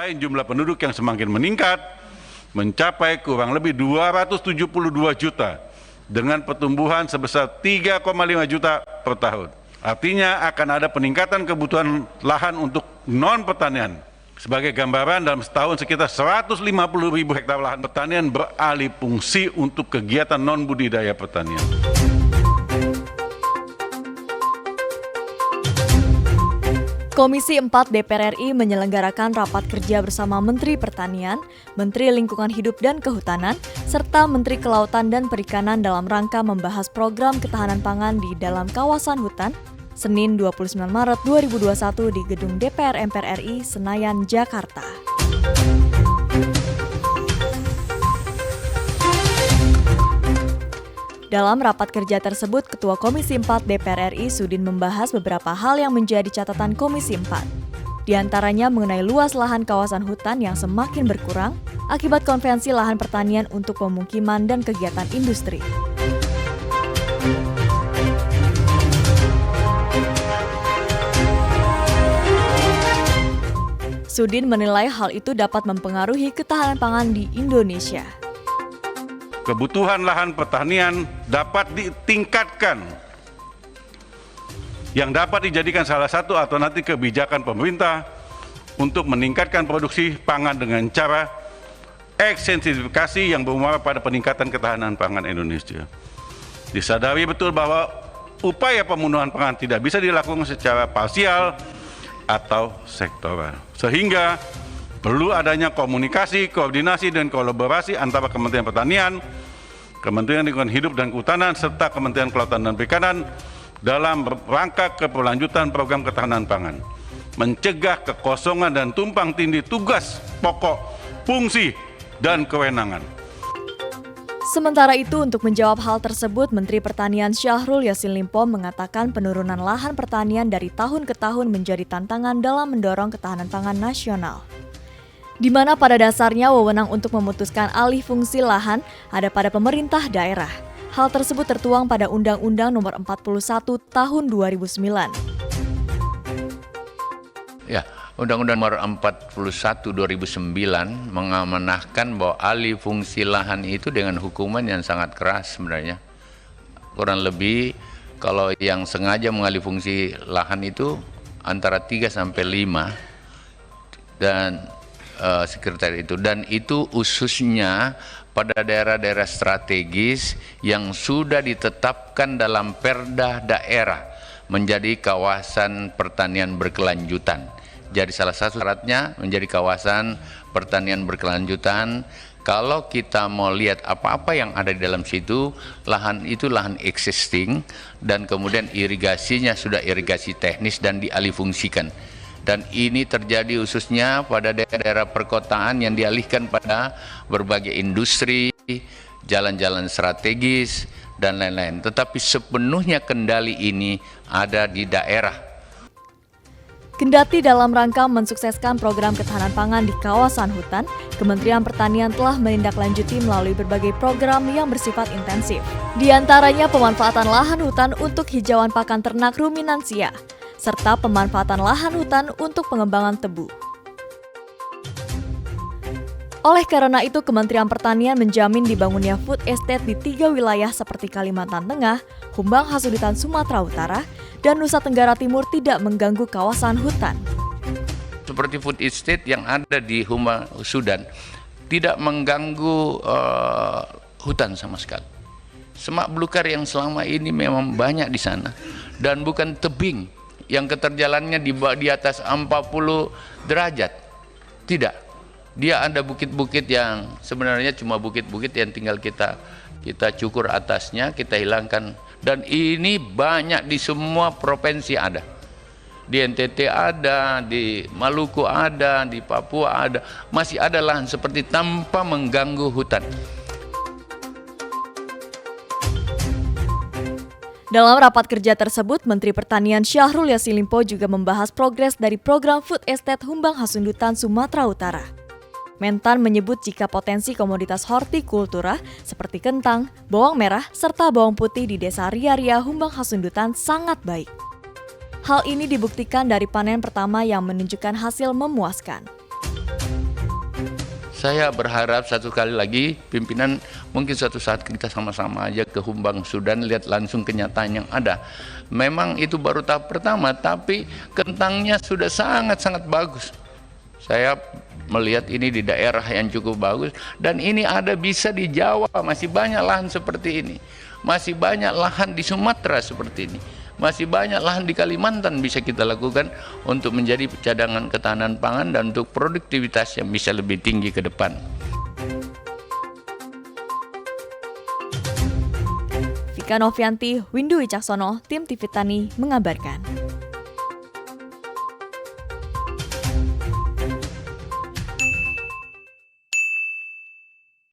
selain jumlah penduduk yang semakin meningkat, mencapai kurang lebih 272 juta dengan pertumbuhan sebesar 3,5 juta per tahun. Artinya akan ada peningkatan kebutuhan lahan untuk non-pertanian. Sebagai gambaran, dalam setahun sekitar 150.000 hektar lahan pertanian beralih fungsi untuk kegiatan non-budidaya pertanian. Komisi 4 DPR RI menyelenggarakan rapat kerja bersama Menteri Pertanian, Menteri Lingkungan Hidup dan Kehutanan, serta Menteri Kelautan dan Perikanan dalam rangka membahas program ketahanan pangan di dalam kawasan hutan, Senin 29 Maret 2021 di Gedung DPR MPR RI, Senayan, Jakarta. Dalam rapat kerja tersebut, Ketua Komisi 4 DPR RI Sudin membahas beberapa hal yang menjadi catatan Komisi 4. Di antaranya mengenai luas lahan kawasan hutan yang semakin berkurang akibat konvensi lahan pertanian untuk pemukiman dan kegiatan industri. Sudin menilai hal itu dapat mempengaruhi ketahanan pangan di Indonesia. Kebutuhan lahan pertanian dapat ditingkatkan, yang dapat dijadikan salah satu alternatif kebijakan pemerintah untuk meningkatkan produksi pangan dengan cara ekstensifikasi yang bermuara pada peningkatan ketahanan pangan Indonesia. Disadari betul bahwa upaya pemenuhan pangan tidak bisa dilakukan secara parsial atau sektoral, sehingga perlu adanya komunikasi, koordinasi, dan kolaborasi antara Kementerian Pertanian, Kementerian Lingkungan Hidup dan Kehutanan, serta Kementerian Kelautan dan Perikanan dalam rangka keberlanjutan program ketahanan pangan, mencegah kekosongan dan tumpang tindih tugas pokok, fungsi, dan kewenangan. Sementara itu, untuk menjawab hal tersebut, Menteri Pertanian Syahrul Yassin Limpo mengatakan penurunan lahan pertanian dari tahun ke tahun menjadi tantangan dalam mendorong ketahanan pangan nasional. Di mana pada dasarnya wewenang untuk memutuskan alih fungsi lahan ada pada pemerintah daerah. Hal tersebut tertuang pada Undang-Undang Nomor 41 Tahun 2009. Ya, Undang-Undang Nomor 41 2009 mengamanahkan bahwa alih fungsi lahan itu dengan hukuman yang sangat keras sebenarnya. Kurang lebih kalau yang sengaja mengalih fungsi lahan itu antara 3 sampai 5 dan sekitar itu, dan itu khususnya pada daerah-daerah strategis yang sudah ditetapkan dalam perda daerah menjadi kawasan pertanian berkelanjutan. Jadi salah satu syaratnya menjadi kawasan pertanian berkelanjutan. Kalau kita mau lihat apa-apa yang ada di dalam situ, lahan itu lahan existing dan kemudian irigasinya sudah irigasi teknis dan dialihfungsikan. Dan ini terjadi khususnya pada daerah perkotaan yang dialihkan pada berbagai industri, jalan-jalan strategis, dan lain-lain. Tetapi sepenuhnya kendali ini ada di daerah. Kendati dalam rangka mensukseskan program ketahanan pangan di kawasan hutan, Kementerian Pertanian telah menindaklanjuti melalui berbagai program yang bersifat intensif. Di antaranya pemanfaatan lahan hutan untuk hijauan pakan ternak ruminansia, serta pemanfaatan lahan hutan untuk pengembangan tebu. Oleh karena itu, Kementerian Pertanian menjamin dibangunnya food estate di 3 wilayah seperti Kalimantan Tengah, Humbang Hasundutan Sumatera Utara, dan Nusa Tenggara Timur tidak mengganggu kawasan hutan. Seperti food estate yang ada di Humbang Sudan tidak mengganggu hutan sama sekali. Semak belukar yang selama ini memang banyak di sana, dan bukan tebing yang keterjalannya di atas 40 derajat. Tidak. Dia ada bukit-bukit yang sebenarnya cuma bukit-bukit yang tinggal kita cukur atasnya, kita hilangkan. Dan ini banyak di semua provinsi ada. Di NTT ada, di Maluku ada, di Papua ada. Masih ada lahan seperti tanpa mengganggu hutan. Dalam rapat kerja tersebut, Menteri Pertanian Syahrul Yassin Limpo juga membahas progres dari program Food Estate Humbang Hasundutan Sumatera Utara. Mentan menyebut jika potensi komoditas hortikultura seperti kentang, bawang merah, serta bawang putih di Desa Ria-Ria Humbang Hasundutan sangat baik. Hal ini dibuktikan dari panen pertama yang menunjukkan hasil memuaskan. Saya berharap satu kali lagi pimpinan mungkin suatu saat kita sama-sama aja ke Humbang Sudan, lihat langsung kenyataan yang ada. Memang itu baru tahap pertama, tapi kentangnya sudah sangat-sangat bagus. Saya melihat ini di daerah yang cukup bagus, dan ini ada bisa di Jawa, masih banyak lahan seperti ini. Masih banyak lahan di Sumatera seperti ini. Masih banyak lahan di Kalimantan bisa kita lakukan untuk menjadi cadangan ketahanan pangan dan untuk produktivitas yang bisa lebih tinggi ke depan. Vika Novianti, Windu Wicaksono, Tim TV Tani mengabarkan.